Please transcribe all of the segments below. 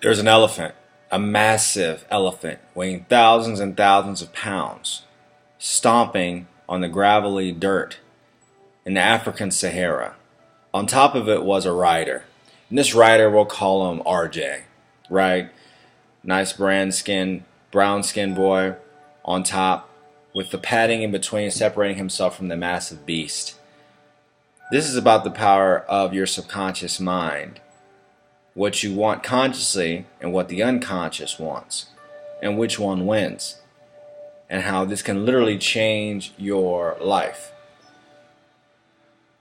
There's an elephant, a massive elephant weighing thousands and thousands of pounds, stomping on the gravelly dirt in the African Sahara. On top of it was a rider. And this rider, we'll call him RJ, right? Nice brown skin boy on top with the padding in between separating himself from the massive beast. This is about the power of your subconscious mind. What you want consciously and what the unconscious wants, and which one wins, and how this can literally change your life.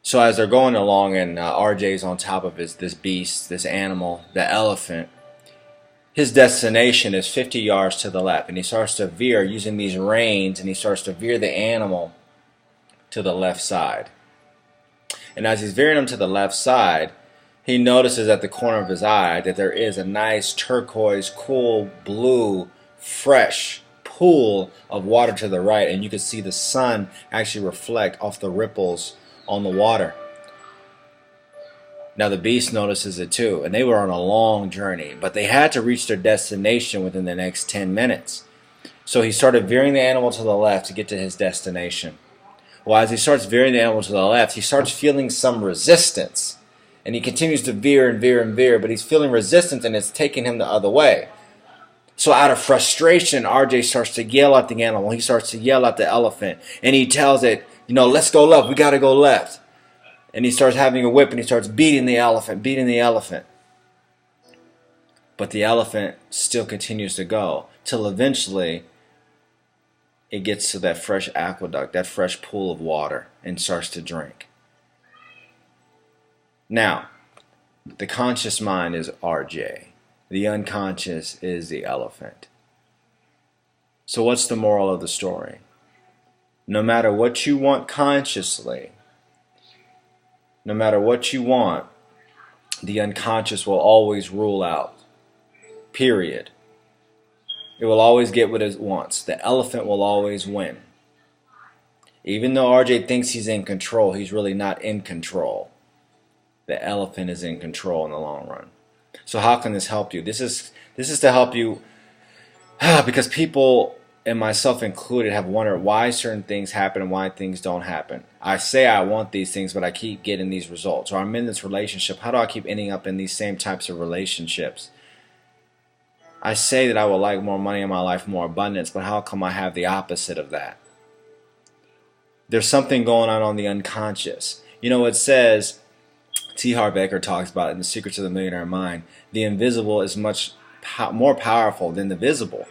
So as they're going along and RJ's on top of this beast, this animal, the elephant, his destination is 50 yards to the left, and he starts to veer using these reins, and he starts to veer the animal to the left side. And as he's veering him to the left side, he notices at the corner of his eye that there is a nice turquoise, cool, blue, fresh pool of water to the right, and you can see the sun actually reflect off the ripples on the water. Now the beast notices it too, and they were on a long journey, but they had to reach their destination within the next 10 minutes. So he started veering the animal to the left to get to his destination. Well, as he starts veering the animal to the left, he starts feeling some resistance. And he continues to veer and veer and veer, but he's feeling resistance and it's taking him the other way. So out of frustration, RJ starts to yell at the animal. He starts to yell at the elephant. And he tells it, let's go left. We got to go left. And he starts having a whip and he starts beating the elephant, beating the elephant. But the elephant still continues to go till eventually it gets to that fresh aqueduct, that fresh pool of water, and starts to drink. Now, the conscious mind is RJ. The unconscious is the elephant. So what's the moral of the story? No matter what you want consciously, no matter what you want, the unconscious will always rule out. Period. It will always get what it wants. The elephant will always win. Even though RJ thinks he's in control, he's really not in control. The elephant is in control in the long run. So how can this help you? This is to help you because people, and myself included, have wondered why certain things happen and why things don't happen. I say I want these things, but I keep getting these results. Or I'm in this relationship. How do I keep ending up in these same types of relationships? I say that I would like more money in my life, more abundance, but how come I have the opposite of that? There's something going on the unconscious. It says, T. Harv Eker talks about it in The Secrets of the Millionaire Mind, the invisible is much more powerful than the visible.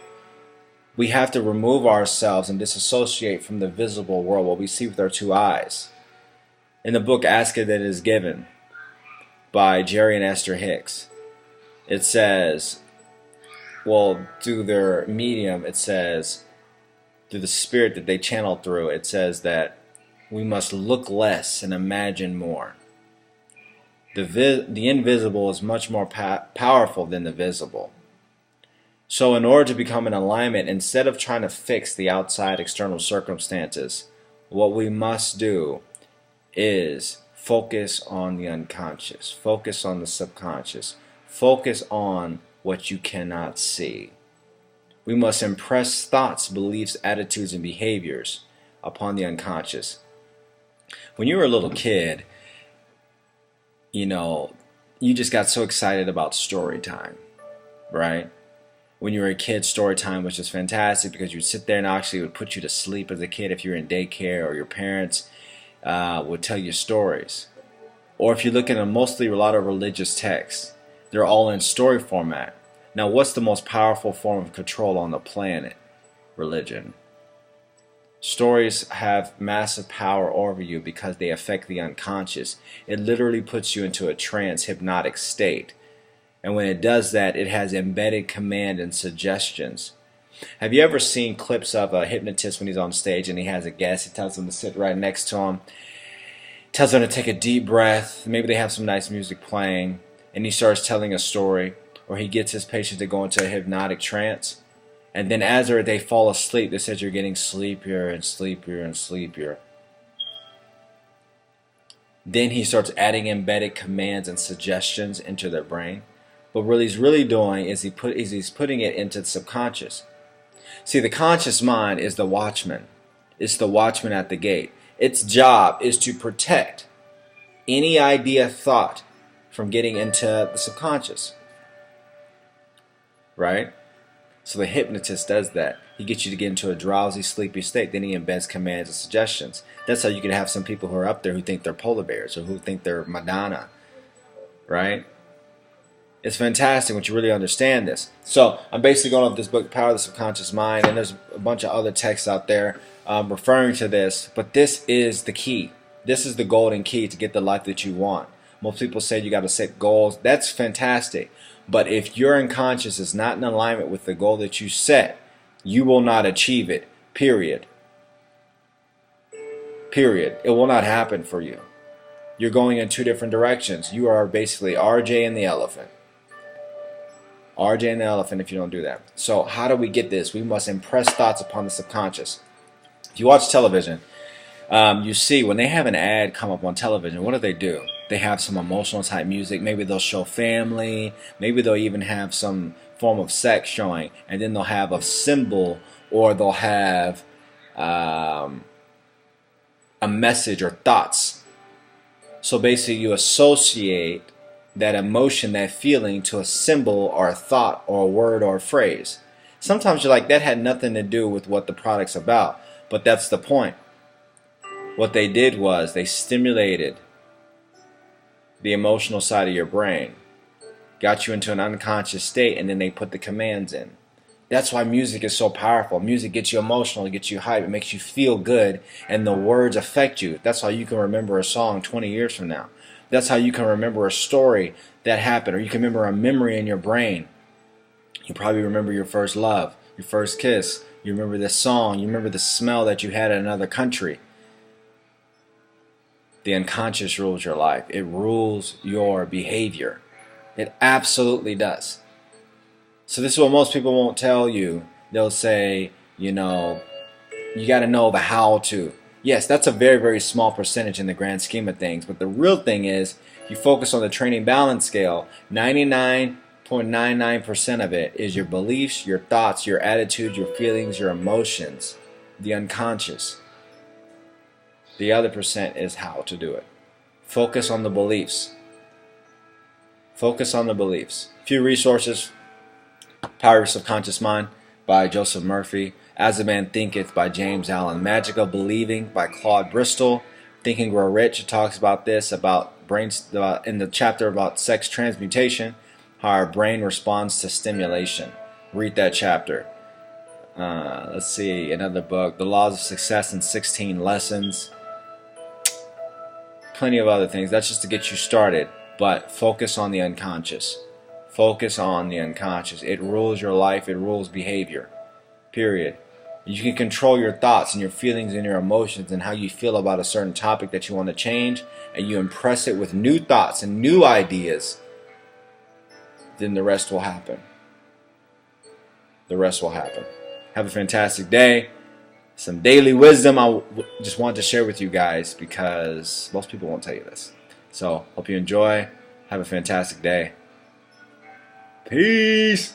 We have to remove ourselves and disassociate from the visible world, what we see with our two eyes. In the book Ask It That Is Given by Jerry and Esther Hicks, it says, through their medium, it says, through the spirit that they channel through, it says that we must look less and imagine more. The invisible is much more powerful than the visible. So in order to become in alignment, instead of trying to fix the outside external circumstances, what we must do is focus on the unconscious, focus on the subconscious, focus on what you cannot see. We must impress thoughts, beliefs, attitudes, and behaviors upon the unconscious. When you were a little kid, you just got so excited about story time, right? When you were a kid, story time was just fantastic because you'd sit there and actually it would put you to sleep as a kid if you were in daycare, or your parents would tell you stories. Or if you look at a lot of religious texts, they're all in story format. Now, what's the most powerful form of control on the planet? Religion. Stories have massive power over you because they affect the unconscious. It literally puts you into a trance hypnotic state. And when it does that, it has embedded command and suggestions. Have you ever seen clips of a hypnotist when he's on stage and he has a guest? He tells them to sit right next to him. Tells them to take a deep breath. Maybe they have some nice music playing. And he starts telling a story. Or he gets his patient to go into a hypnotic trance. And then as they fall asleep, they said you're getting sleepier and sleepier and sleepier. Then he starts adding embedded commands and suggestions into their brain. But what he's really doing is he's putting it into the subconscious. See, the conscious mind is the watchman. It's the watchman at the gate. Its job is to protect any idea, thought from getting into the subconscious. Right? So the hypnotist does that. He gets you to get into a drowsy, sleepy state. Then he embeds commands and suggestions. That's how you can have some people who are up there who think they're polar bears or who think they're Madonna. Right? It's fantastic when you really understand this. So I'm basically going off this book, Power of the Subconscious Mind, and there's a bunch of other texts out there referring to this. But this is the key. This is the golden key to get the life that you want. Most people say you got to set goals. That's fantastic. But if your unconscious is not in alignment with the goal that you set, you will not achieve it. Period. Period. It will not happen for you. You're going in two different directions. You are basically RJ and the elephant. RJ and the elephant if you don't do that. So how do we get this? We must impress thoughts upon the subconscious. If you watch television, you see when they have an ad come up on television, what do? They have some emotional type music. Maybe they'll show family. Maybe they'll even have some form of sex showing. And then they'll have a symbol, or they'll have a message or thoughts. So basically you associate that emotion, that feeling, to a symbol or a thought or a word or a phrase. Sometimes you're like, that had nothing to do with what the product's about. But that's the point. What they did was they stimulated the emotional side of your brain, got you into an unconscious state, and then they put the commands in. That's why music is so powerful. Music gets you emotional, it gets you hype, it makes you feel good, and the words affect you. That's how you can remember a song 20 years from now. That's how you can remember a story that happened, or you can remember a memory in your brain. You probably remember your first love, your first kiss. You remember the song, you remember the smell that you had in another country. The unconscious rules your life. It rules your behavior. It absolutely does. So this is what most people won't tell you. They'll say, you know, you got to know the how to. Yes, that's a very, very small percentage in the grand scheme of things. But the real thing is, you focus on the training balance scale, 99.99% of it is your beliefs, your thoughts, your attitudes, your feelings, your emotions, the unconscious. The other percent is how to do it. Focus on the beliefs. Focus on the beliefs. A few resources. Power of Subconscious Mind by Joseph Murphy. As a Man Thinketh by James Allen. Magic of Believing by Claude Bristol. Think and Grow Rich talks about this, about brains, in the chapter about sex transmutation, how our brain responds to stimulation. Read that chapter. Let's see, another book, The Laws of Success in 16 Lessons. Plenty of other things. That's just to get you started. But focus on the unconscious. Focus on the unconscious. It rules your life. It rules behavior. Period. You can control your thoughts and your feelings and your emotions and how you feel about a certain topic that you want to change, and you impress it with new thoughts and new ideas. Then the rest will happen. The rest will happen. Have a fantastic day. Some daily wisdom I just want to share with you guys because most people won't tell you this. So, hope you enjoy. Have a fantastic day. Peace.